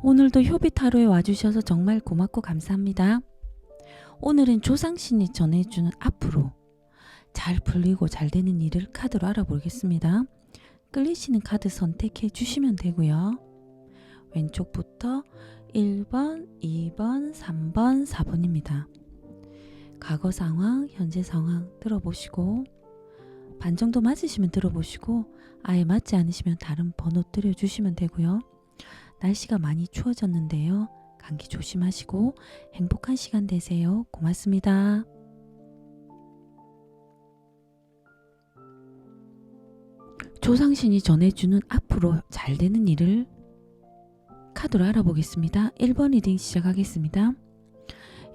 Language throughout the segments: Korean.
오늘도 효비타로에 와주셔서 정말 고맙고 감사합니다. 오늘은 조상신이 전해주는 앞으로 잘 풀리고 잘 되는 일을 카드로 알아보겠습니다. 끌리시는 카드 선택해 주시면 되고요. 왼쪽부터 1번, 2번, 3번, 4번입니다. 과거 상황, 현재 상황 들어보시고 반 정도 맞으시면 들어보시고 아예 맞지 않으시면 다른 번호 들여주시면 되고요. 날씨가 많이 추워졌는데요. 감기 조심하시고 행복한 시간 되세요. 고맙습니다. 조상신이 전해주는 앞으로 잘 되는 일을 카드로 알아보겠습니다. 1번 리딩 시작하겠습니다.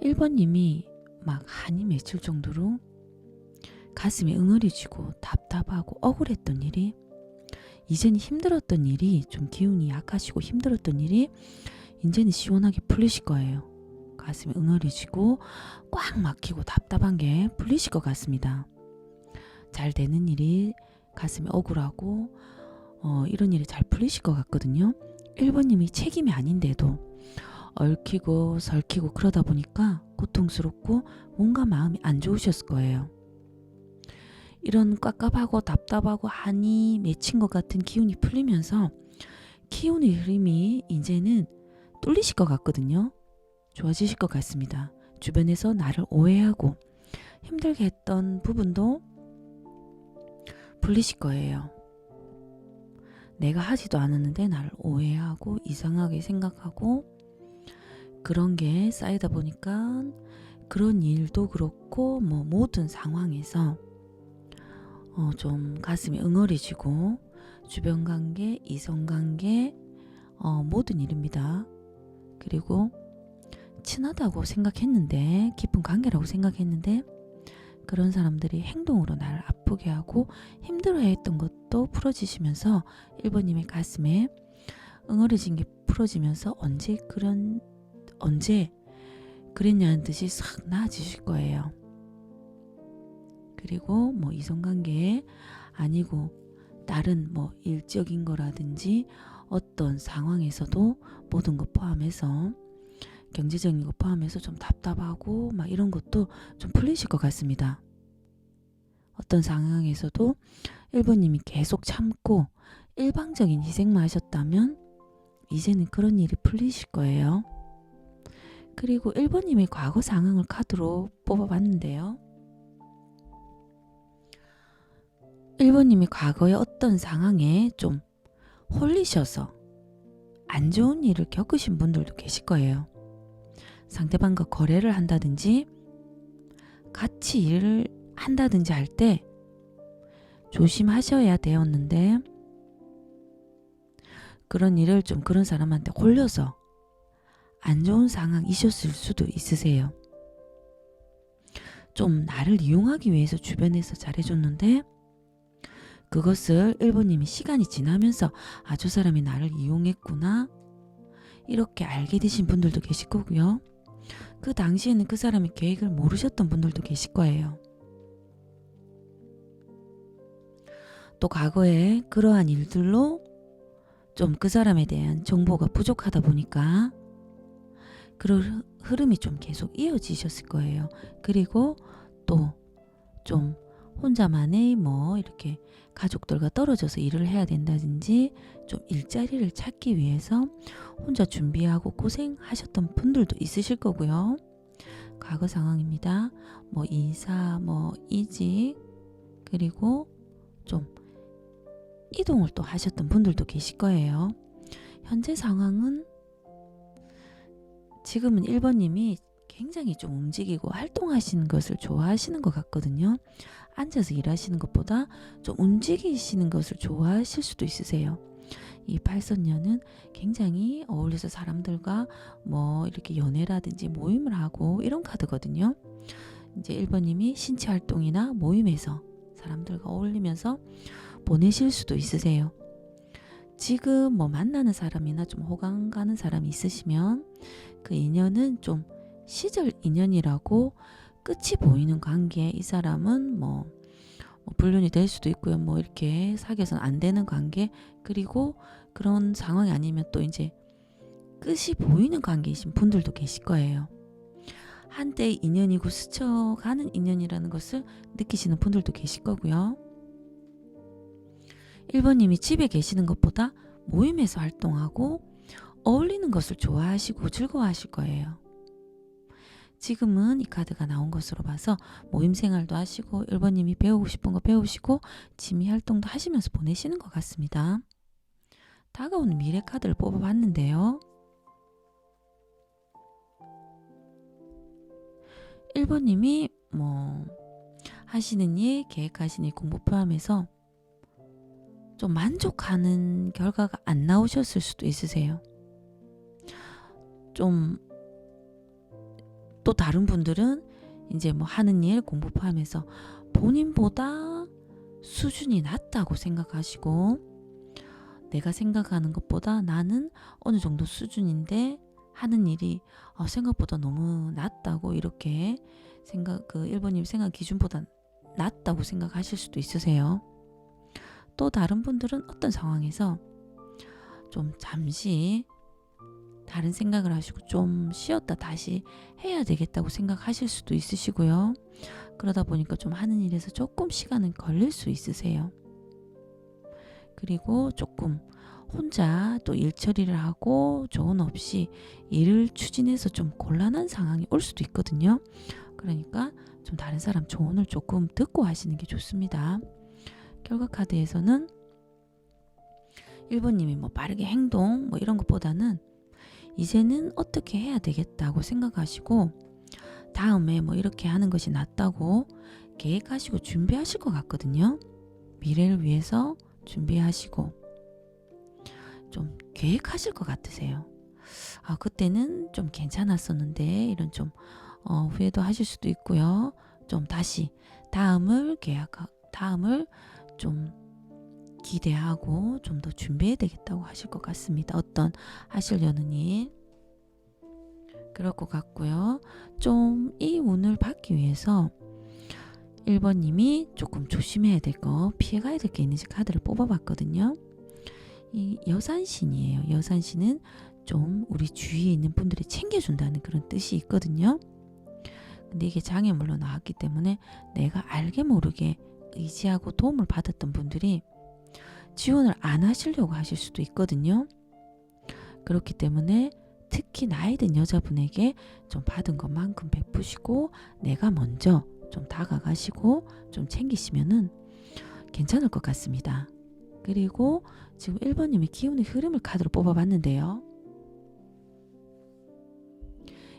1번님이 막 한이 맺힐 정도로 가슴이 응어리지고 답답하고 억울했던 일이, 이제는 힘들었던 일이, 좀 기운이 약하시고 힘들었던 일이 이제는 시원하게 풀리실 거예요. 가슴이 응어리지고 꽉 막히고 답답한 게 풀리실 것 같습니다. 잘 되는 일이 가슴이 억울하고 이런 일이 잘 풀리실 것 같거든요. 1번님이 책임이 아닌데도 얽히고 설키고 그러다 보니까 고통스럽고 뭔가 마음이 안 좋으셨을 거예요. 이런 깝깝하고 답답하고 한이 맺힌 것 같은 기운이 풀리면서 기운의 흐름이 이제는 뚫리실 것 같거든요. 좋아지실 것 같습니다. 주변에서 나를 오해하고 힘들게 했던 부분도 풀리실 거예요. 내가 하지도 않았는데 나를 오해하고 이상하게 생각하고 그런 게 쌓이다 보니까 그런 일도 그렇고 모든 상황에서 좀 가슴이 응어리지고 주변 관계, 이성 관계, 모든 일입니다. 그리고 친하다고 생각했는데, 깊은 관계라고 생각했는데 그런 사람들이 행동으로 나를 아프게 하고 힘들어했던 것도 풀어지시면서 1번님의 가슴에 응어리진 게 풀어지면서 언제 그랬냐는 듯이 싹 나아지실 거예요. 그리고 이성관계에 아니고 다른 일적인 거라든지 어떤 상황에서도 모든 것 포함해서 경제적인 것 포함해서 좀 답답하고 이런 것도 좀 풀리실 것 같습니다. 어떤 상황에서도 1번님이 계속 참고 일방적인 희생만 하셨다면 이제는 그런 일이 풀리실 거예요. 그리고 1번님의 과거 상황을 카드로 뽑아봤는데요. 1번님이 과거의 어떤 상황에 좀 홀리셔서 안 좋은 일을 겪으신 분들도 계실 거예요. 상대방과 거래를 한다든지 같이 일을 한다든지 할 때 조심하셔야 되었는데 그런 일을 좀 그런 사람한테 홀려서 안 좋은 상황이셨을 수도 있으세요. 좀 나를 이용하기 위해서 주변에서 잘해줬는데 그것을 1번님이 시간이 지나면서 저 사람이 나를 이용했구나 이렇게 알게 되신 분들도 계실 거고요. 그 당시에는 그 사람의 계획을 모르셨던 분들도 계실 거예요. 또 과거에 그러한 일들로 좀 그 사람에 대한 정보가 부족하다 보니까 그런 흐름이 좀 계속 이어지셨을 거예요. 그리고 또 좀 혼자만의 이렇게 가족들과 떨어져서 일을 해야 된다든지 좀 일자리를 찾기 위해서 혼자 준비하고 고생하셨던 분들도 있으실 거고요. 과거 상황입니다. 이사, 이직, 그리고 좀 이동을 또 하셨던 분들도 계실 거예요. 현재 상황은 지금은 1번님이 굉장히 좀 움직이고 활동하시는 것을 좋아하시는 것 같거든요. 앉아서 일하시는 것보다 좀 움직이시는 것을 좋아하실 수도 있으세요. 이 팔선녀는 굉장히 어울려서 사람들과 이렇게 연애라든지 모임을 하고 이런 카드거든요. 이제 1번님이 신체 활동이나 모임에서 사람들과 어울리면서 보내실 수도 있으세요. 지금 만나는 사람이나 좀 호감 가는 사람이 있으시면 그 인연은 좀 시절 인연이라고 끝이 보이는 관계, 이 사람은 불륜이 될 수도 있고요. 이렇게 사귀어서는 안 되는 관계, 그리고 그런 상황이 아니면 또 이제 끝이 보이는 관계이신 분들도 계실 거예요. 한때 인연이고 스쳐가는 인연이라는 것을 느끼시는 분들도 계실 거고요. 1번님이 집에 계시는 것보다 모임에서 활동하고 어울리는 것을 좋아하시고 즐거워하실 거예요. 지금은 이 카드가 나온 것으로 봐서 모임 생활도 하시고 1번님이 배우고 싶은 거 배우시고 취미 활동도 하시면서 보내시는 것 같습니다. 다가오는 미래 카드를 뽑아봤는데요. 1번님이 하시는 일, 계획하시는 일, 공부 포함해서 좀 만족하는 결과가 안 나오셨을 수도 있으세요. 좀 또 다른 분들은 이제 하는 일, 공부 포함해서 본인보다 수준이 낮다고 생각하시고 내가 생각하는 것보다 나는 어느 정도 수준인데 하는 일이 생각보다 너무 낮다고 이렇게 1번님 생각 기준보다 낮다고 생각하실 수도 있으세요. 또 다른 분들은 어떤 상황에서 좀 잠시 다른 생각을 하시고 좀 쉬었다 다시 해야 되겠다고 생각하실 수도 있으시고요. 그러다 보니까 좀 하는 일에서 조금 시간은 걸릴 수 있으세요. 그리고 조금 혼자 또 일 처리를 하고 조언 없이 일을 추진해서 좀 곤란한 상황이 올 수도 있거든요. 그러니까 좀 다른 사람 조언을 조금 듣고 하시는 게 좋습니다. 결과 카드에서는 1번님이 빠르게 행동 이런 것보다는 이제는 어떻게 해야 되겠다고 생각하시고 다음에 이렇게 하는 것이 낫다고 계획하시고 준비하실 것 같거든요. 미래를 위해서 준비하시고 좀 계획하실 것 같으세요. 그때는 좀 괜찮았었는데 이런 좀 후회도 하실 수도 있고요. 좀 다시 다음을 좀 기대하고 좀 더 준비해야 되겠다고 하실 것 같습니다. 어떤 하시려는 일 그럴 것 같고요. 좀 이 운을 받기 위해서 1번님이 조금 조심해야 될 거, 피해가야 될 게 있는지 카드를 뽑아봤거든요. 이 여산신이에요. 여산신은 좀 우리 주위에 있는 분들이 챙겨준다는 그런 뜻이 있거든요. 근데 이게 장애물로 나왔기 때문에 내가 알게 모르게 의지하고 도움을 받았던 분들이 지원을 안 하시려고 하실 수도 있거든요. 그렇기 때문에 특히 나이 든 여자분에게 좀 받은 것만큼 베푸시고 내가 먼저 좀 다가가시고 좀 챙기시면은 괜찮을 것 같습니다. 그리고 지금 1번님이 기운의 흐름을 카드로 뽑아봤는데요.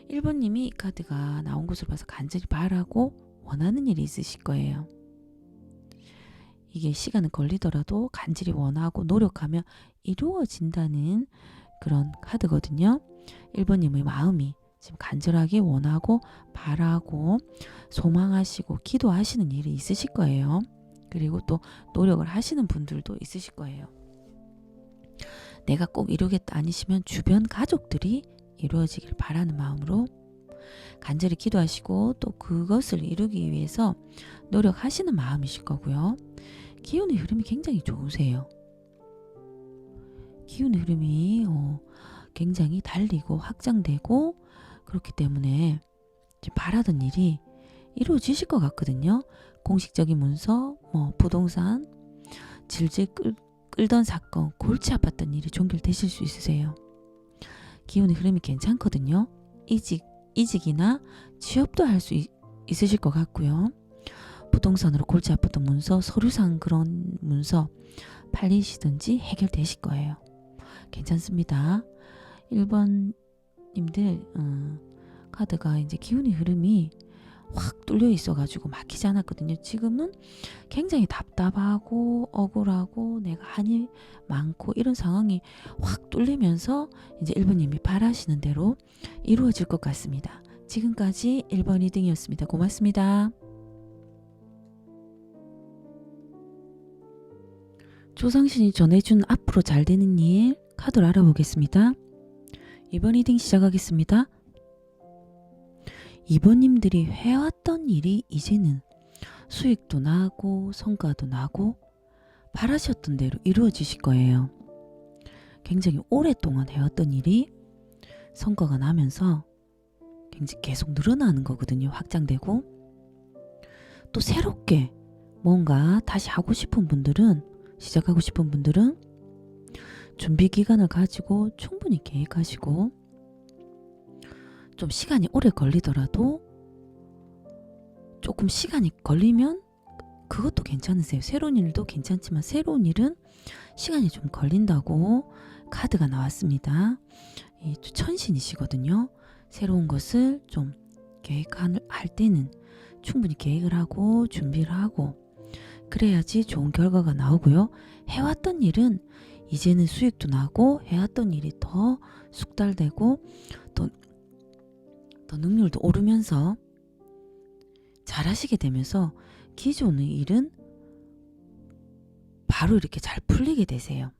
1번님이 이 카드가 나온 것으로 봐서 간절히 바라고 원하는 일이 있으실 거예요. 이게 시간은 걸리더라도 간절히 원하고 노력하면 이루어진다는 그런 카드거든요. 1번님의 마음이 지금 간절하게 원하고 바라고 소망하시고 기도하시는 일이 있으실 거예요. 그리고 또 노력을 하시는 분들도 있으실 거예요. 내가 꼭 이루겠다 아니시면 주변 가족들이 이루어지길 바라는 마음으로 간절히 기도하시고 또 그것을 이루기 위해서 노력하시는 마음이실 거고요. 기운의 흐름이 굉장히 좋으세요. 기운의 흐름이 굉장히 달리고 확장되고 그렇기 때문에 지금 바라던 일이 이루어지실 것 같거든요. 공식적인 문서, 부동산, 질질 끌던 사건, 골치 아팠던 일이 종결되실 수 있으세요. 기운의 흐름이 괜찮거든요. 이직이나 취업도 할 수 있으실 것 같고요. 부동산으로 골치 아팠던 문서, 서류상 그런 문서 팔리시든지 해결되실 거예요. 괜찮습니다. 1번님들 카드가 이제 기운의 흐름이 확 뚫려 있어가지고 막히지 않았거든요. 지금은 굉장히 답답하고 억울하고 내가 한이 많고 이런 상황이 확 뚫리면서 이제 1번님이 바라시는 대로 이루어질 것 같습니다. 지금까지 1번 리딩이었습니다. 고맙습니다. 조상신이 전해준 앞으로 잘 되는 일 카드를 알아보겠습니다. 2번 리딩 시작하겠습니다. 2번님들이 해왔던 일이 이제는 수익도 나고 성과도 나고 바라셨던 대로 이루어지실 거예요. 굉장히 오랫동안 해왔던 일이 성과가 나면서 굉장히 계속 늘어나는 거거든요. 확장되고 또 새롭게 뭔가 다시 하고 싶은 분들은 시작하고 싶은 분들은 준비 기간을 가지고 충분히 계획하시고 좀 시간이 오래 걸리더라도 조금 시간이 걸리면 그것도 괜찮으세요. 새로운 일도 괜찮지만 새로운 일은 시간이 좀 걸린다고 카드가 나왔습니다. 이 천신이시거든요. 새로운 것을 좀 계획할 때는 충분히 계획을 하고 준비를 하고 그래야지 좋은 결과가 나오고요. 해왔던 일은 이제는 수익도 나고 해왔던 일이 더 숙달되고 더 능률도 오르면서 잘하시게 되면서 기존의 일은 바로 이렇게 잘 풀리게 되세요.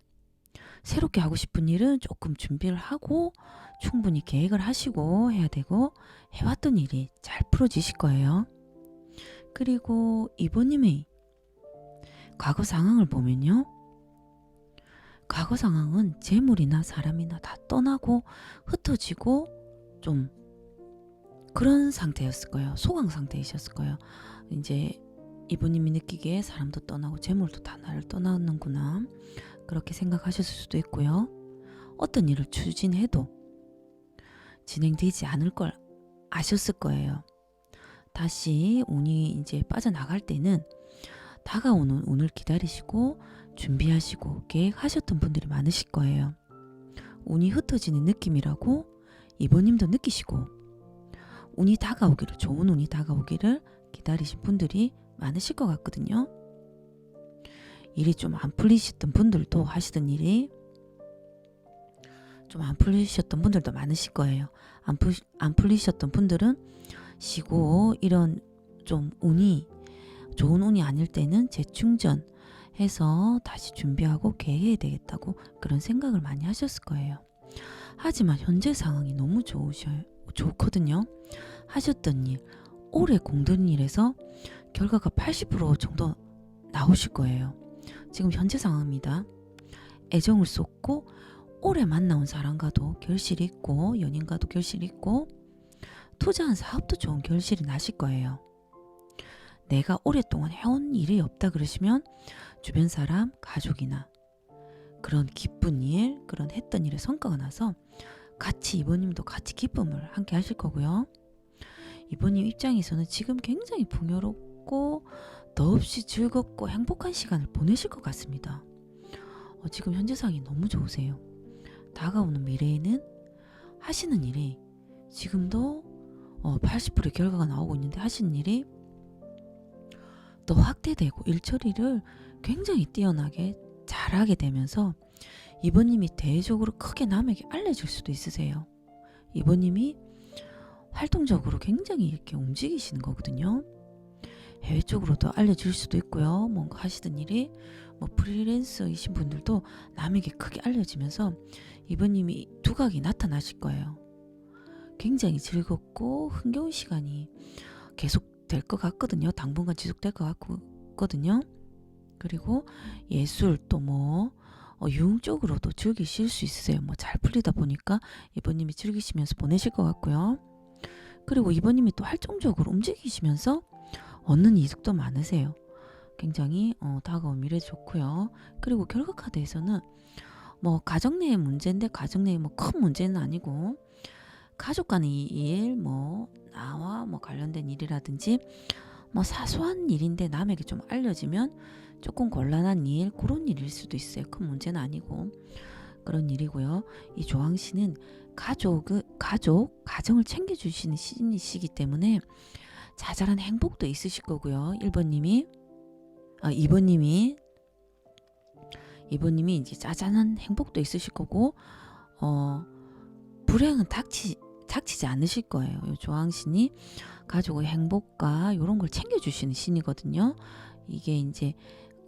새롭게 하고 싶은 일은 조금 준비를 하고 충분히 계획을 하시고 해야 되고 해왔던 일이 잘 풀어지실 거예요. 그리고 이번님의 과거 상황을 보면요. 과거 상황은 재물이나 사람이나 다 떠나고 흩어지고 좀 그런 상태였을 거예요. 소강 상태이셨을 거예요. 이제 이분님이 느끼기에 사람도 떠나고 재물도 다 나를 떠나는구나. 그렇게 생각하셨을 수도 있고요. 어떤 일을 추진해도 진행되지 않을 걸 아셨을 거예요. 다시 운이 이제 빠져나갈 때는 다가오는 운을 기다리시고 준비하시고 계획하셨던 분들이 많으실 거예요. 운이 흩어지는 느낌이라고 이번님도 느끼시고 운이 다가오기를 좋은 운이 다가오기를 기다리신 분들이 많으실 것 같거든요. 일이 좀 안 풀리셨던 분들도 하시던 일이 좀 안 풀리셨던 분들도 많으실 거예요. 안 풀리셨던 분들은 쉬고 이런 좀 운이 좋은 운이 아닐 때는 재충전해서 다시 준비하고 계획해야 되겠다고 그런 생각을 많이 하셨을 거예요. 하지만 현재 상황이 너무 좋거든요. 하셨던 일, 오래 공든 일에서 결과가 80% 정도 나오실 거예요. 지금 현재 상황입니다. 애정을 쏟고 오래 만나온 사람과도 결실이 있고 연인과도 결실이 있고 투자한 사업도 좋은 결실이 나실 거예요. 내가 오랫동안 해온 일이 없다 그러시면 주변 사람, 가족이나 그런 기쁜 일, 그런 했던 일에 성과가 나서 같이 이번님도 같이 기쁨을 함께 하실 거고요. 이번님 입장에서는 지금 굉장히 풍요롭고 더없이 즐겁고 행복한 시간을 보내실 것 같습니다. 지금 현재상이 너무 좋으세요. 다가오는 미래에는 하시는 일이 지금도 80%의 결과가 나오고 있는데 하시는 일이 더 확대되고 일 처리를 굉장히 뛰어나게 잘하게 되면서 이번님이 대외적으로 크게 남에게 알려질 수도 있으세요. 이번님이 활동적으로 굉장히 이렇게 움직이시는 거거든요. 해외 쪽으로도 알려질 수도 있고요. 뭔가 하시던 일이 프리랜서이신 분들도 남에게 크게 알려지면서 이번님이 두각이 나타나실 거예요. 굉장히 즐겁고 흥겨운 시간이 계속 될 것 같거든요. 당분간 지속될 것 같거든요. 그리고 예술 또 유흥 쪽으로도 즐기실 수 있으세요. 잘 풀리다 보니까 이번님이 즐기시면서 보내실 것 같고요. 그리고 이번님이 또 활동적으로 움직이시면서 얻는 이득도 많으세요. 굉장히 다가온 미래 좋고요. 그리고 결과 카드에서는 가정 내의 문제인데 가정 내의 큰 문제는 아니고 가족 간의 일, 나와 관련된 일이라든지 사소한 일인데 남에게 좀 알려지면 조금 곤란한 일, 그런 일일 수도 있어요. 큰 문제는 아니고 그런 일이고요. 이 조항신은 가정을 챙겨주시는 신이시기 때문에 자잘한 행복도 있으실 거고요. 2번님이 이제 짜잔한 행복도 있으실 거고 불행은 닥치지 않으실 거예요. 이 조항신이 가족의 행복과 이런 걸 챙겨주시는 신이거든요. 이게 이제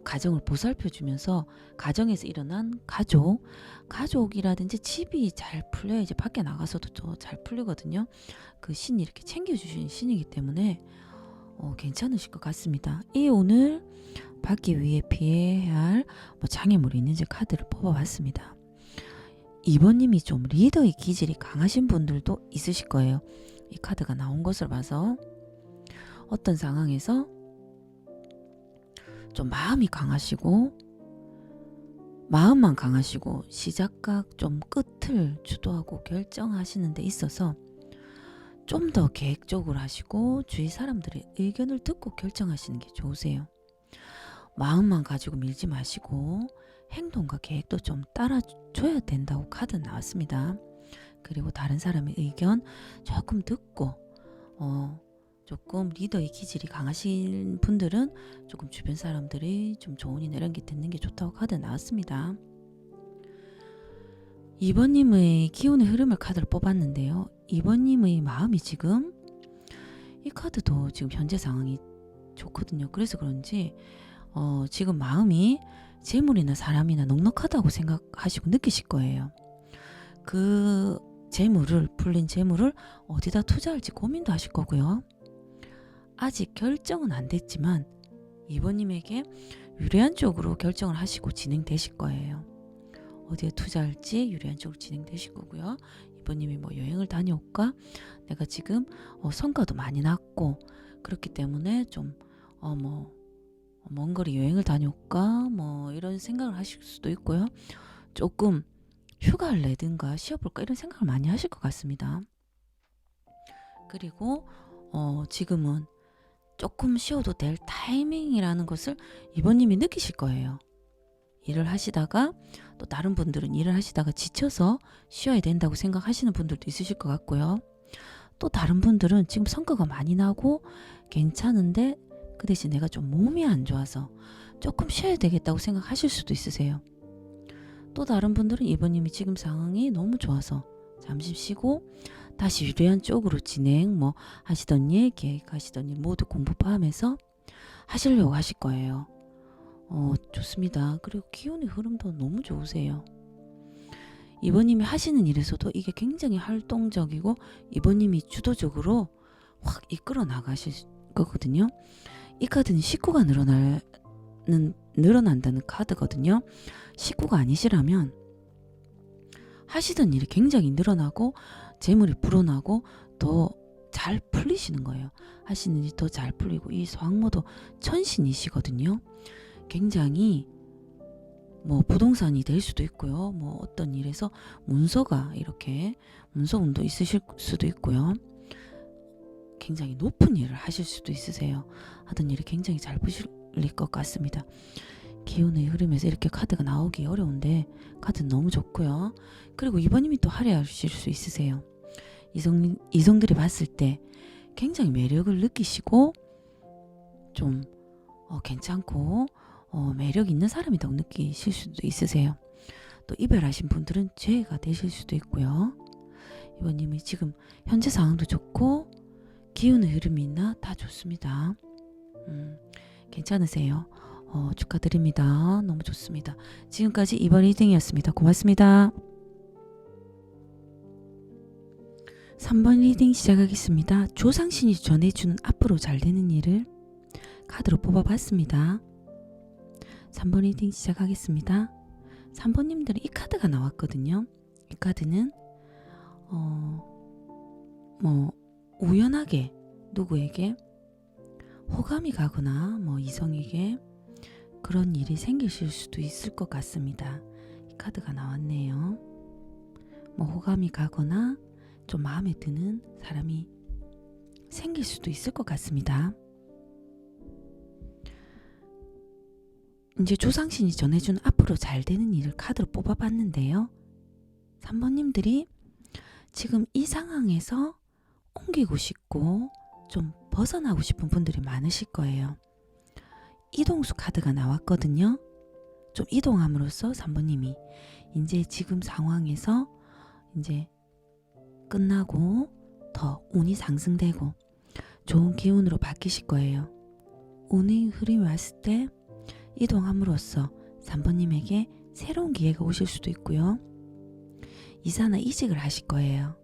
가정을 보살펴주면서 가정에서 일어난 가족이라든지 집이 잘 풀려야 이제 밖에 나가서도 또 잘 풀리거든요. 그 신이 이렇게 챙겨주시는 신이기 때문에 괜찮으실 것 같습니다. 이 오늘 받기 위해 피해야 할 장애물이 있는지 카드를 뽑아봤습니다. 2번님이 좀 리더의 기질이 강하신 분들도 있으실 거예요. 이 카드가 나온 것을 봐서 어떤 상황에서 좀 마음이 강하시고 마음만 강하시고 시작과 좀 끝을 주도하고 결정하시는 데 있어서 좀 더 계획적으로 하시고 주위 사람들의 의견을 듣고 결정하시는 게 좋으세요. 마음만 가지고 밀지 마시고 행동과 계획도 좀 따라줘야 된다고 카드 나왔습니다. 그리고 다른 사람의 의견 조금 듣고 조금 리더의 기질이 강하신 분들은 조금 주변 사람들이 좀 조언이나 이런 게 듣는 게 좋다고 카드 나왔습니다. 2번님의 기운의 흐름을 카드를 뽑았는데요. 2번님의 마음이 지금 이 카드도 지금 현재 상황이 좋거든요. 그래서 그런지 지금 마음이 재물이나 사람이나 넉넉하다고 생각하시고 느끼실 거예요. 그 재물을 풀린 재물을 어디다 투자할지 고민도 하실 거고요. 아직 결정은 안 됐지만 2번님에게 유리한 쪽으로 결정을 하시고 진행되실 거예요. 어디에 투자할지 유리한 쪽으로 진행되실 거고요. 2번님이 뭐 여행을 다녀올까? 내가 지금 성과도 많이 났고 그렇기 때문에 좀 먼 거리 여행을 다녀올까? 뭐 이런 생각을 하실 수도 있고요. 조금 휴가를 내든가 쉬어볼까 이런 생각을 많이 하실 것 같습니다. 그리고 지금은 조금 쉬어도 될 타이밍이라는 것을 2번님이 느끼실 거예요. 일을 하시다가 또 다른 분들은 일을 하시다가 지쳐서 쉬어야 된다고 생각하시는 분들도 있으실 것 같고요. 또 다른 분들은 지금 성과가 많이 나고 괜찮은데 그 대신 내가 좀 몸이 안 좋아서 조금 쉬어야 되겠다고 생각하실 수도 있으세요. 또 다른 분들은 2번님이 지금 상황이 너무 좋아서 잠시 쉬고 다시 유리한 쪽으로 진행 하시던 일, 계획하시던 일 모두 공부 포함해서 하시려고 하실 거예요. 좋습니다. 그리고 기운의 흐름도 너무 좋으세요. 2번님이 하시는 일에서도 이게 굉장히 활동적이고 2번님이 주도적으로 확 이끌어 나가실 거거든요. 이 카드는 식구가 늘어난다는 카드거든요. 식구가 아니시라면 하시던 일이 굉장히 늘어나고 재물이 불어나고 더 잘 풀리시는 거예요. 하시는 일이 더 잘 풀리고 이 소학모도 천신이시거든요. 굉장히 부동산이 될 수도 있고요. 어떤 일에서 문서가 이렇게 문서운도 있으실 수도 있고요. 굉장히 높은 일을 하실 수도 있으세요. 하던 일이 굉장히 잘 풀릴 것 같습니다. 기운의 흐름에서 이렇게 카드가 나오기 어려운데 카드는 너무 좋고요. 그리고 2번님이 또 화려하실 수 있으세요. 이성들이 봤을 때 굉장히 매력을 느끼시고 좀 괜찮고 매력 있는 사람이라고 느끼실 수도 있으세요. 또 이별하신 분들은 죄가 되실 수도 있고요. 2번님이 지금 현재 상황도 좋고 기운의 흐름이나 다 좋습니다. 괜찮으세요. 축하드립니다. 너무 좋습니다. 지금까지 2번 리딩이었습니다. 고맙습니다. 3번 리딩 시작하겠습니다. 조상신이 전해주는 앞으로 잘 되는 일을 카드로 뽑아봤습니다. 3번 리딩 시작하겠습니다. 3번님들은 이 카드가 나왔거든요. 이 카드는 우연하게 누구에게 호감이 가거나 이성에게 그런 일이 생기실 수도 있을 것 같습니다. 이 카드가 나왔네요. 호감이 가거나 좀 마음에 드는 사람이 생길 수도 있을 것 같습니다. 이제 조상신이 전해준 앞으로 잘 되는 일을 카드로 뽑아봤는데요. 3번님들이 지금 이 상황에서 옮기고 싶고 좀 벗어나고 싶은 분들이 많으실 거예요. 이동수 카드가 나왔거든요. 좀 이동함으로써 3번님이 이제 지금 상황에서 이제 끝나고 더 운이 상승되고 좋은 기운으로 바뀌실 거예요. 운의 흐름이 왔을 때 이동함으로써 3번님에게 새로운 기회가 오실 수도 있고요. 이사나 이직을 하실 거예요.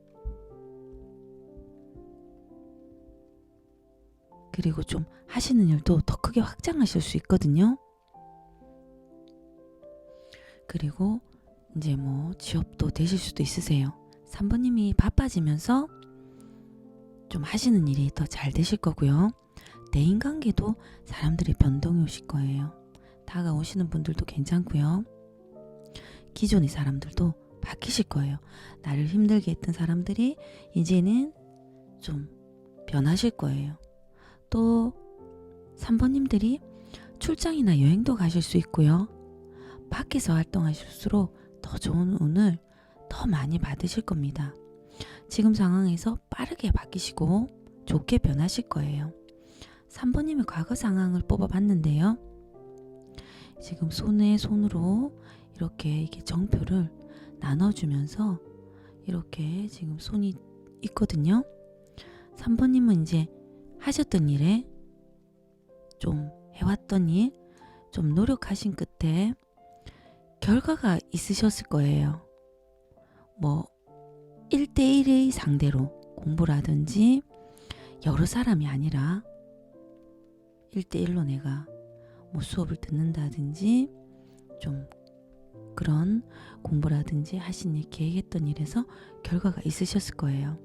그리고 좀 하시는 일도 더 크게 확장하실 수 있거든요. 그리고 이제 뭐 취업도 되실 수도 있으세요. 3번님이 바빠지면서 좀 하시는 일이 더 잘 되실 거고요. 대인관계도 사람들이 변동이 오실 거예요. 다가오시는 분들도 괜찮고요. 기존의 사람들도 바뀌실 거예요. 나를 힘들게 했던 사람들이 이제는 좀 변하실 거예요. 또 3번님들이 출장이나 여행도 가실 수 있고요. 밖에서 활동하실수록 더 좋은 운을 더 많이 받으실 겁니다. 지금 상황에서 빠르게 바뀌시고 좋게 변하실 거예요. 3번님의 과거 상황을 뽑아봤는데요. 지금 손에 손으로 이렇게 정표를 나눠주면서 이렇게 지금 손이 있거든요. 3번님은 이제 하셨던 일에 좀 해왔던 일, 좀 노력하신 끝에 결과가 있으셨을 거예요. 뭐 1대1의 상대로 공부라든지 여러 사람이 아니라 1대1로 내가 뭐 수업을 듣는다든지 좀 그런 공부라든지 하신 일, 계획했던 일에서 결과가 있으셨을 거예요.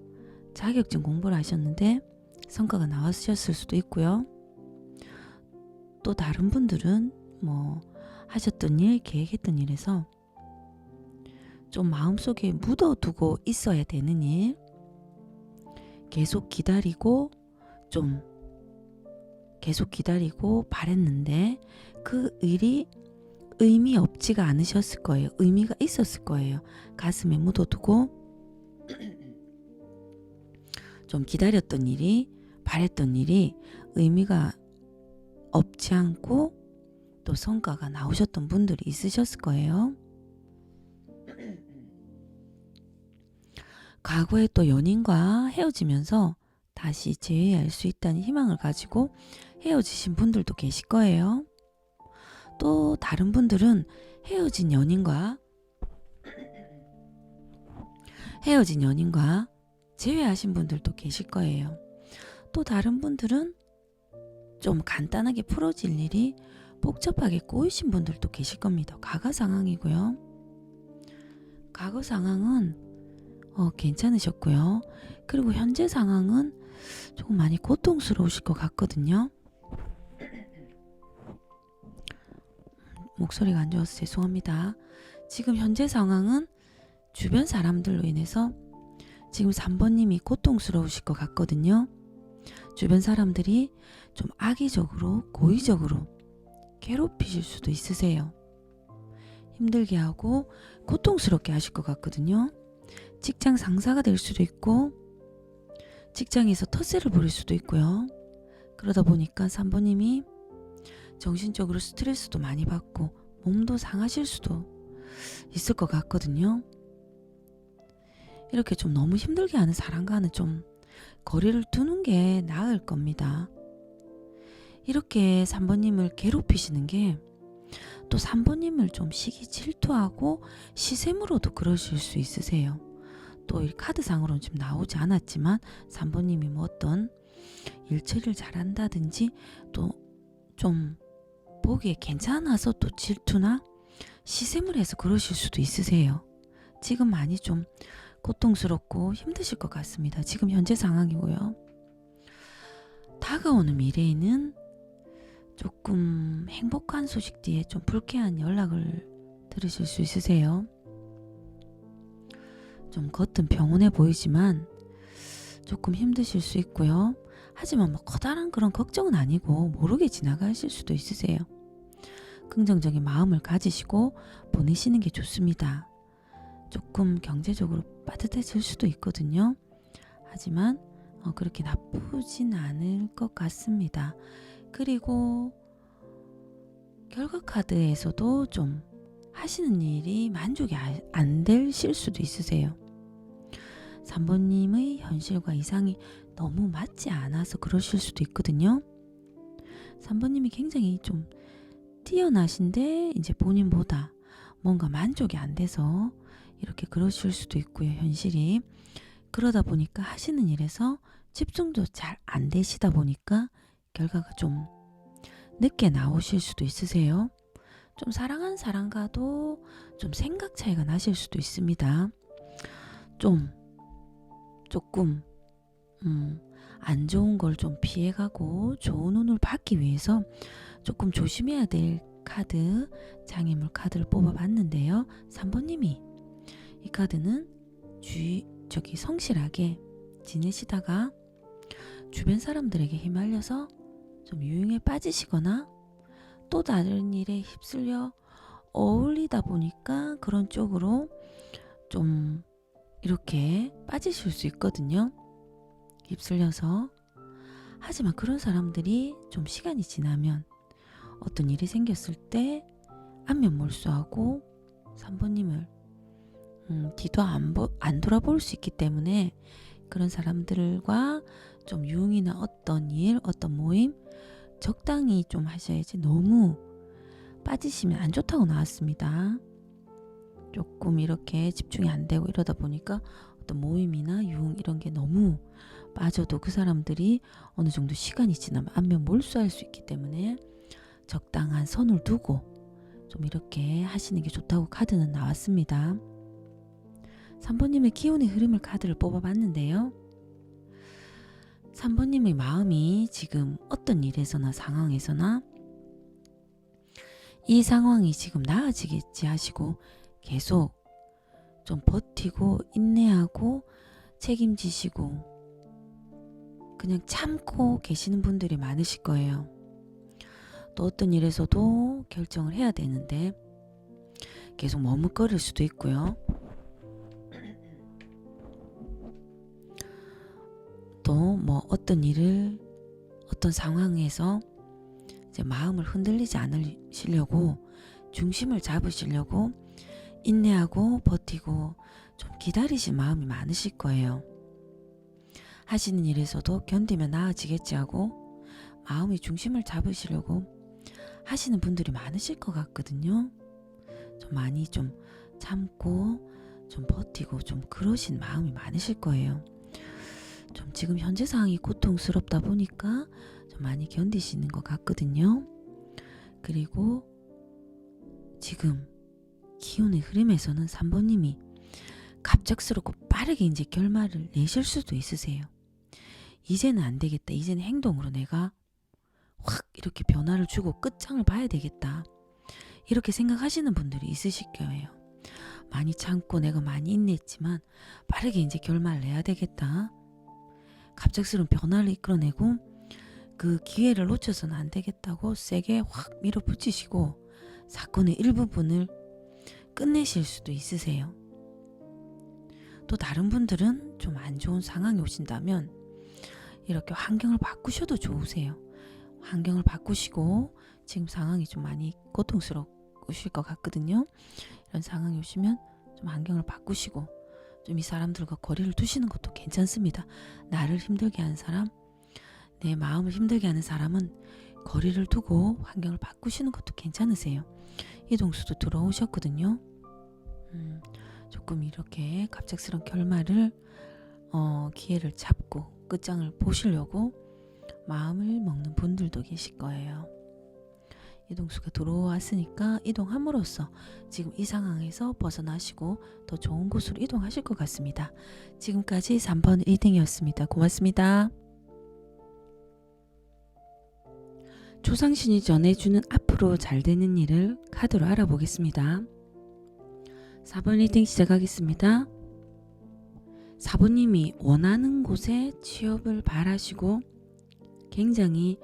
자격증 공부를 하셨는데 성과가 나왔으셨을 수도 있고요. 또 다른 분들은 뭐 하셨던 일, 계획했던 일에서 좀 마음속에 묻어두고 있어야 되는 일, 계속 기다리고 바랬는데 그 일이 의미 없지가 않으셨을 거예요. 의미가 있었을 거예요. 가슴에 묻어두고 좀 기다렸던 일이, 바랬던 일이 의미가 없지 않고 또 성과가 나오셨던 분들이 있으셨을 거예요. 과거에 또 연인과 헤어지면서 다시 재회할 수 있다는 희망을 가지고 헤어지신 분들도 계실 거예요. 또 다른 분들은 헤어진 연인과 재회하신 분들도 계실 거예요. 또 다른 분들은 좀 간단하게 풀어질 일이 복잡하게 꼬이신 분들도 계실 겁니다. 과거 상황이고요. 과거 상황은 괜찮으셨고요. 그리고 현재 상황은 조금 많이 고통스러우실 것 같거든요. 목소리가 안 좋아서 죄송합니다. 지금 현재 상황은 주변 사람들로 인해서 지금 3번님이 고통스러우실 것 같거든요. 주변 사람들이 좀 악의적으로, 고의적으로 괴롭히실 수도 있으세요. 힘들게 하고 고통스럽게 하실 것 같거든요. 직장 상사가 될 수도 있고 직장에서 텃세를 부릴 수도 있고요. 그러다 보니까 3번님이 정신적으로 스트레스도 많이 받고 몸도 상하실 수도 있을 것 같거든요. 이렇게 좀 너무 힘들게 하는 사람과는 좀 거리를 두는 게 나을 겁니다. 이렇게 3번님을 괴롭히시는 게 또 3번님을 좀 시기 질투하고 시샘으로도 그러실 수 있으세요. 또 이 카드상으로는 지금 나오지 않았지만 3번님이 뭐 어떤 일 처리를 잘한다든지 또 좀 보기에 괜찮아서 또 질투나 시샘을 해서 그러실 수도 있으세요. 지금 많이 좀 고통스럽고 힘드실 것 같습니다. 지금 현재 상황이고요. 다가오는 미래에는 조금 행복한 소식 뒤에 좀 불쾌한 연락을 들으실 수 있으세요. 좀 겉은 평온해 보이지만 조금 힘드실 수 있고요. 하지만 뭐 커다란 그런 걱정은 아니고 모르게 지나가실 수도 있으세요. 긍정적인 마음을 가지시고 보내시는 게 좋습니다. 조금 경제적으로 빠듯해질 수도 있거든요. 하지만 그렇게 나쁘진 않을 것 같습니다. 그리고 결과 카드에서도 좀 하시는 일이 만족이 안 되실 수도 있으세요. 3번님의 현실과 이상이 너무 맞지 않아서 그러실 수도 있거든요. 3번님이 굉장히 좀 뛰어나신데 이제 본인보다 뭔가 만족이 안 돼서 이렇게 그러실 수도 있고요. 현실이. 그러다 보니까 하시는 일에서 집중도 잘 안 되시다 보니까 결과가 좀 늦게 나오실 수도 있으세요. 좀 사랑하는 사람과도 좀 생각 차이가 나실 수도 있습니다. 조금 안 좋은 걸 좀 피해가고 좋은 운을 받기 위해서 조금 조심해야 될 카드, 장애물 카드를 뽑아봤는데요. 3번님이 이 카드는 성실하게 지내시다가 주변 사람들에게 휘말려서 좀 유행에 빠지시거나 또 다른 일에 휩쓸려 어울리다 보니까 그런 쪽으로 좀 이렇게 빠지실 수 있거든요. 휩쓸려서. 하지만 그런 사람들이 좀 시간이 지나면 어떤 일이 생겼을 때 안면 몰수하고 3번님을 뒤도 안 돌아볼 수 있기 때문에 그런 사람들과 좀 유흥이나 어떤 일, 어떤 모임 적당히 좀 하셔야지 너무 빠지시면 안 좋다고 나왔습니다. 조금 이렇게 집중이 안 되고 이러다 보니까 어떤 모임이나 유흥 이런 게 너무 빠져도 그 사람들이 어느 정도 시간이 지나면 안면 몰수할 수 있기 때문에 적당한 선을 두고 좀 이렇게 하시는 게 좋다고 카드는 나왔습니다. 3번님의 기운의 흐름을 카드를 뽑아봤는데요. 3번님의 마음이 지금 어떤 일에서나 상황에서나 이 상황이 지금 나아지겠지 하시고 계속 좀 버티고 인내하고 책임지시고 그냥 참고 계시는 분들이 많으실 거예요. 또 어떤 일에서도 결정을 해야 되는데 계속 머뭇거릴 수도 있고요. 또 뭐 어떤 일을 어떤 상황에서 이제 마음을 흔들리지 않으시려고 중심을 잡으시려고 인내하고 버티고 좀 기다리실 마음이 많으실 거예요. 하시는 일에서도 견디면 나아지겠지 하고 마음의 중심을 잡으시려고 하시는 분들이 많으실 것 같거든요. 좀 많이 좀 참고 좀 버티고 좀 그러신 마음이 많으실 거예요. 좀 지금 현재 상황이 고통스럽다 보니까 좀 많이 견디시는 것 같거든요. 그리고 지금 기운의 흐름에서는 3번님이 갑작스럽고 빠르게 이제 결말을 내실 수도 있으세요. 이제는 안 되겠다. 이제는 행동으로 내가 확 이렇게 변화를 주고 끝장을 봐야 되겠다. 이렇게 생각하시는 분들이 있으실 거예요. 많이 참고 내가 많이 인내했지만 빠르게 이제 결말을 내야 되겠다. 갑작스러운 변화를 이끌어내고 그 기회를 놓쳐서는 안 되겠다고 세게 확 밀어붙이시고 사건의 일부분을 끝내실 수도 있으세요. 또 다른 분들은 좀 안 좋은 상황이 오신다면 이렇게 환경을 바꾸셔도 좋으세요. 환경을 바꾸시고 지금 상황이 좀 많이 고통스러우실 것 같거든요. 이런 상황이 오시면 좀 환경을 바꾸시고 좀 이 사람들과 거리를 두시는 것도 괜찮습니다. 나를 힘들게 하는 사람, 내 마음을 힘들게 하는 사람은 거리를 두고 환경을 바꾸시는 것도 괜찮으세요. 이동수도 들어오셨거든요. 조금 이렇게 갑작스러운 결말을 기회를 잡고 끝장을 보시려고 마음을 먹는 분들도 계실 거예요. 이동수가 들어왔으니까 이동함으로써 지금 이 상황에서 벗어나시고 더 좋은 곳으로 이동하실 것 같습니다. 지금까지 3번 리딩이었습니다. 고맙습니다. 조상신이 전해주는 앞으로 잘 되는 일을 카드로 알아보겠습니다. 4번 리딩 시작하겠습니다. 4번님이 원하는 곳에 취업을 바라시고 굉장히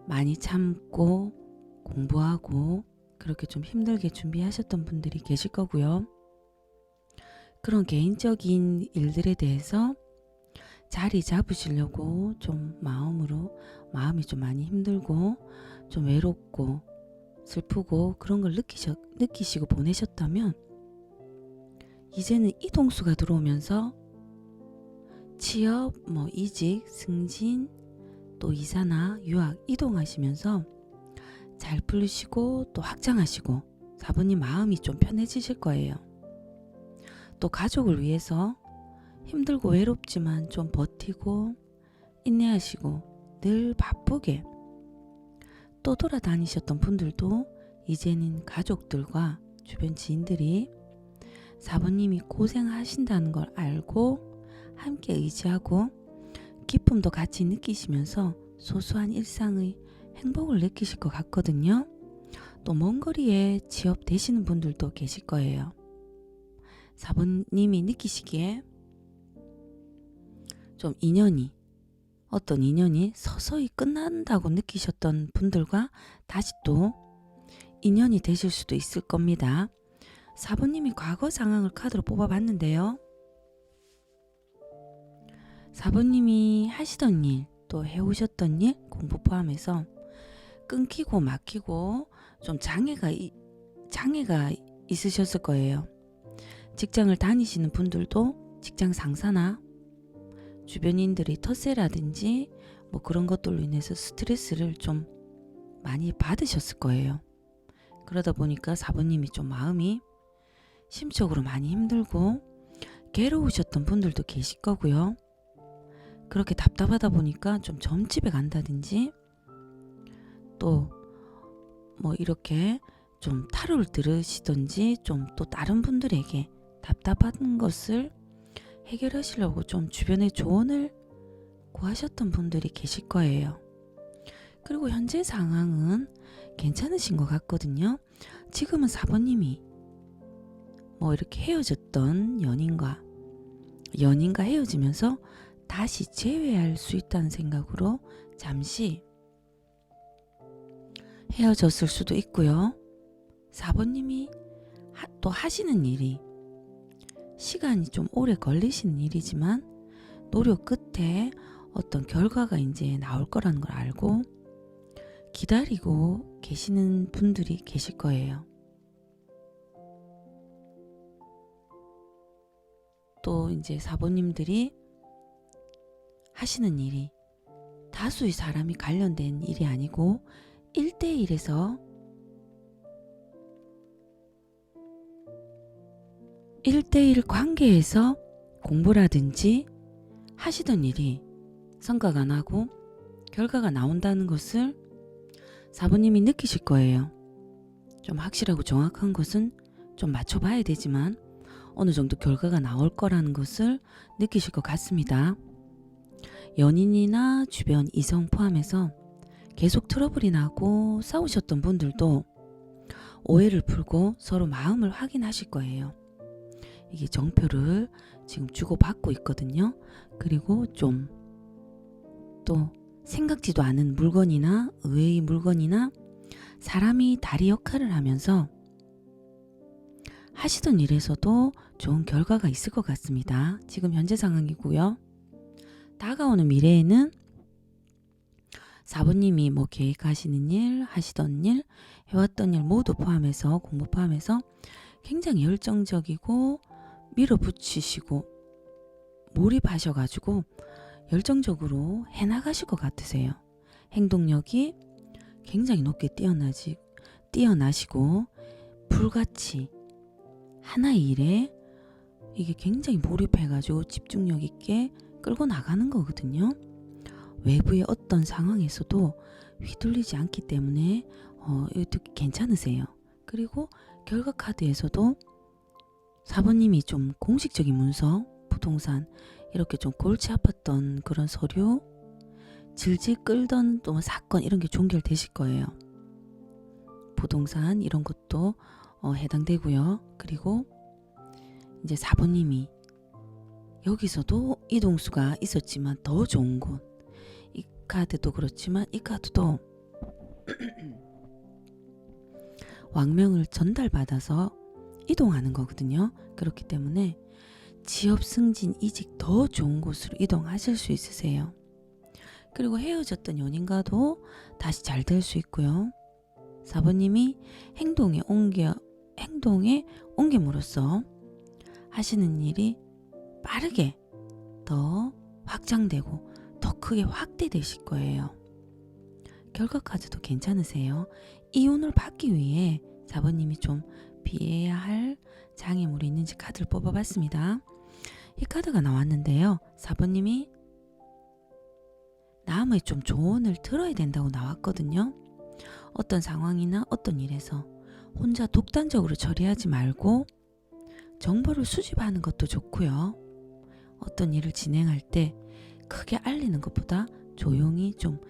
많이 참고 공부하고 그렇게 좀 힘들게 준비하셨던 분들이 계실 거고요. 그런 개인적인 일들에 대해서 자리 잡으시려고 좀 마음이 좀 많이 힘들고 좀 외롭고 슬프고 그런 걸 느끼시고 보내셨다면 이제는 이동수가 들어오면서 취업, 이직, 승진, 또 이사나 유학 이동하시면서 잘 풀리시고 또 확장하시고 4번님 마음이 좀 편해지실 거예요. 또 가족을 위해서 힘들고 외롭지만 좀 버티고 인내하시고 늘 바쁘게 또 돌아다니셨던 분들도 이제는 가족들과 주변 지인들이 4번님이 고생하신다는 걸 알고 함께 의지하고 기쁨도 같이 느끼시면서 소소한 일상의 행복을 느끼실 것 같거든요. 또 먼 거리에 취업되시는 분들도 계실 거예요. 4번님이 느끼시기에 좀 어떤 인연이 서서히 끝난다고 느끼셨던 분들과 다시 또 인연이 되실 수도 있을 겁니다. 4번님이 과거 상황을 카드로 뽑아봤는데요. 4번님이 하시던 일, 또 해오셨던 일, 공부 포함해서 끊기고 막히고 좀 장애가 있으셨을 거예요. 직장을 다니시는 분들도 직장 상사나 주변인들의 텃세라든지 뭐 그런 것들로 인해서 스트레스를 좀 많이 받으셨을 거예요. 그러다 보니까 4번님이 좀 마음이 심적으로 많이 힘들고 괴로우셨던 분들도 계실 거고요. 그렇게 답답하다 보니까 좀 점집에 간다든지 또 뭐 이렇게 좀 타로를 들으시든지 좀 또 다른 분들에게 답답한 것을 해결하시려고 좀 주변에 조언을 구하셨던 분들이 계실 거예요. 그리고 현재 상황은 괜찮으신 것 같거든요. 지금은 4번님이 뭐 이렇게 헤어졌던 연인과 헤어지면서 다시 재회할 수 있다는 생각으로 잠시 헤어졌을 수도 있고요. 4번님이 또 하시는 일이 시간이 좀 오래 걸리시는 일이지만 노력 끝에 어떤 결과가 이제 나올 거라는 걸 알고 기다리고 계시는 분들이 계실 거예요. 또 이제 4번님들이 하시는 일이 다수의 사람이 관련된 일이 아니고 1대1에서 1대1 관계에서 공부라든지 하시던 일이 성과가 나고 결과가 나온다는 것을 4번님이 느끼실 거예요. 좀 확실하고 정확한 것은 좀 맞춰봐야 되지만 어느 정도 결과가 나올 거라는 것을 느끼실 것 같습니다. 연인이나 주변 이성 포함해서 계속 트러블이 나고 싸우셨던 분들도 오해를 풀고 서로 마음을 확인하실 거예요. 이게 정표를 지금 주고받고 있거든요. 그리고 좀 또 생각지도 않은 물건이나 의외의 물건이나 사람이 다리 역할을 하면서 하시던 일에서도 좋은 결과가 있을 것 같습니다. 지금 현재 상황이고요. 다가오는 미래에는 4번님이 뭐 계획하시는 일, 하시던 일, 해왔던 일 모두 포함해서 공부 포함해서 굉장히 열정적이고 밀어붙이시고 몰입하셔가지고 열정적으로 해나가실 것 같으세요. 행동력이 굉장히 높게 뛰어나시고 불같이 하나의 일에 이게 굉장히 몰입해가지고 집중력 있게 끌고 나가는 거거든요. 외부의 어떤 상황에서도 휘둘리지 않기 때문에 이것도 괜찮으세요. 그리고 결과 카드에서도 4번님이 좀 공식적인 문서, 부동산 이렇게 좀 골치 아팠던 그런 서류, 질질 끌던 또 사건 이런 게 종결되실 거예요. 부동산 이런 것도 해당되고요. 그리고 이제 4번님이 여기서도 이동수가 있었지만 더 좋은 곳, 이 카드도 그렇지만 이 카드도 왕명을 전달받아서 이동하는 거거든요. 그렇기 때문에 지업 승진, 이직 더 좋은 곳으로 이동하실 수 있으세요. 그리고 헤어졌던 연인과도 다시 잘 될 수 있고요. 4번님이 행동에 옮김으로써 하시는 일이 빠르게 더 확장되고 더 크게 확대되실 거예요. 결과 카드도 괜찮으세요. 이혼을 받기 위해 4번님이 좀 피해야 할 장애물이 있는지 카드를 뽑아봤습니다. 이 카드가 나왔는데요. 4번님이 남의 좀 조언을 들어야 된다고 나왔거든요. 어떤 상황이나 어떤 일에서 혼자 독단적으로 처리하지 말고 정보를 수집하는 것도 좋고요. 어떤 일을 진행할 때 크게 알리는 것보다 조용히 좀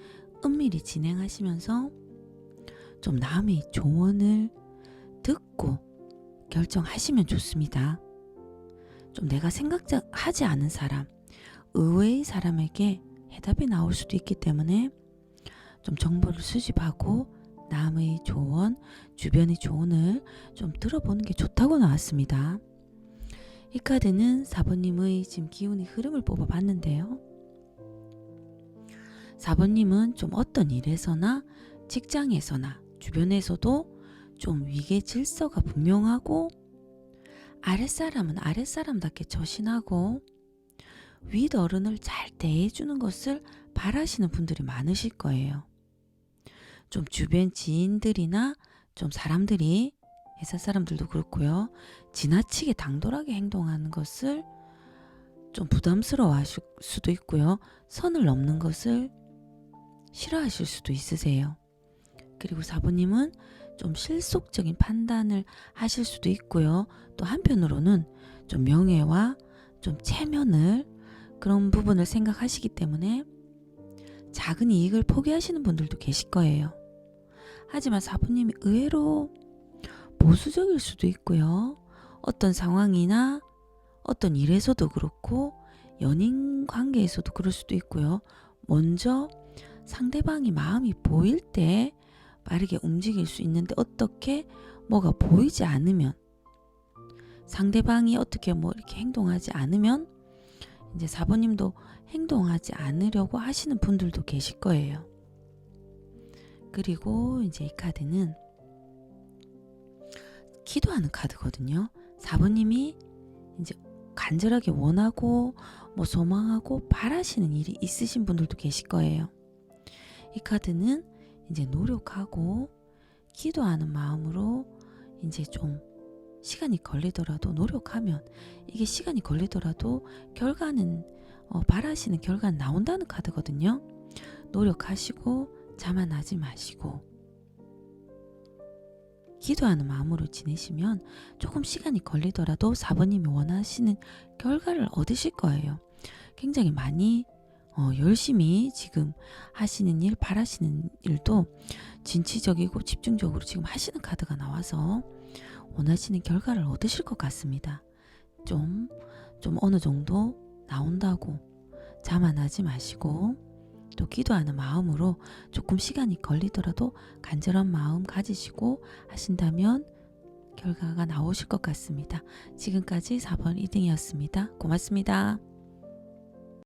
은밀히 진행하시면서 좀 남의 조언을 듣고 결정하시면 좋습니다. 좀 내가 생각하지 않은 사람, 의외의 사람에게 해답이 나올 수도 있기 때문에 좀 정보를 수집하고 남의 조언, 주변의 조언을 좀 들어보는 게 좋다고 나왔습니다. 이 카드는 4번님의 지금 기운의 흐름을 뽑아봤는데요. 4번님은 좀 어떤 일에서나 직장에서나 주변에서도 좀 위계 질서가 분명하고 아랫사람은 아랫사람답게 처신하고 윗어른을 잘 대해주는 것을 바라시는 분들이 많으실 거예요. 좀 주변 지인들이나 좀 사람들이 회사 사람들도 그렇고요. 지나치게 당돌하게 행동하는 것을 좀 부담스러워 하실 수도 있고요. 선을 넘는 것을 싫어하실 수도 있으세요. 그리고 4번님은 좀 실속적인 판단을 하실 수도 있고요. 또 한편으로는 좀 명예와 좀 체면을 그런 부분을 생각하시기 때문에 작은 이익을 포기하시는 분들도 계실 거예요. 하지만 4번님이 의외로 보수적일 수도 있고요. 어떤 상황이나 어떤 일에서도 그렇고 연인 관계에서도 그럴 수도 있고요. 먼저 상대방이 마음이 보일 때 빠르게 움직일 수 있는데 어떻게 뭐가 보이지 않으면 상대방이 어떻게 뭐 이렇게 행동하지 않으면 이제 4번님도 행동하지 않으려고 하시는 분들도 계실 거예요. 그리고 이제 이 카드는 기도하는 카드거든요. 4번님이 이제 간절하게 원하고 뭐 소망하고 바라시는 일이 있으신 분들도 계실 거예요. 이 카드는 이제 노력하고 기도하는 마음으로 이제 좀 시간이 걸리더라도 노력하면 이게 시간이 걸리더라도 결과는 바라시는 결과는 나온다는 카드거든요. 노력하시고 자만하지 마시고 기도하는 마음으로 지내시면 조금 시간이 걸리더라도 4번님이 원하시는 결과를 얻으실 거예요. 굉장히 많이 열심히 지금 하시는 일, 바라시는 일도 진취적이고 집중적으로 지금 하시는 카드가 나와서 원하시는 결과를 얻으실 것 같습니다. 좀 어느 정도 나온다고 자만하지 마시고 또 기도하는 마음으로 조금 시간이 걸리더라도 간절한 마음 가지시고 하신다면 결과가 나오실 것 같습니다. 지금까지 4번 리딩이었습니다. 고맙습니다.